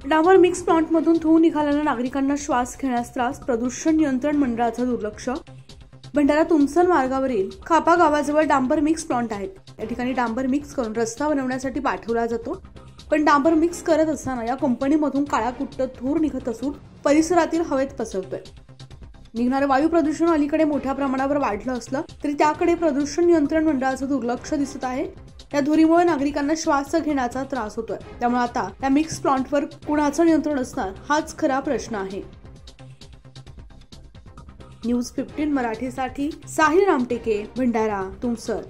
डांबर mix प्लांटमधून धूर निघाल्यानं नागरिकांना श्वास घेण्यास त्रास, प्रदूषण नियंत्रण मंडळाचं दुर्लक्ष। भंडारा तुमसर मार्गावरील खापा गावाजवळ डांबर मिक्स प्लांट आहेत। या ठिकाणी डांबर मिक्स करून रस्ता बनवण्यासाठी पाठवला जातो, पण डांबर मिक्स करत असताना या कंपनीमधून काळा कुट्ट धूर निघत असून परिसरातील हवेत पसरतोय। निघणारे वायू प्रदूषण अलीकडे मोठ्या प्रमाणावर वाढलं असलं तरी त्याकडे प्रदूषण नियंत्रण मंडळाचं दुर्लक्ष दिसत आहे। या धुरीमुळे नागरिकांना श्वास घेण्याचा त्रास होतोय, त्यामुळे आता या मिक्स प्लांटवर कुणाचं नियंत्रण असणार हाच खरा प्रश्न आहे। न्यूज 15 मराठीसाठी साहिल रामटेके, भंडारा तुमसर।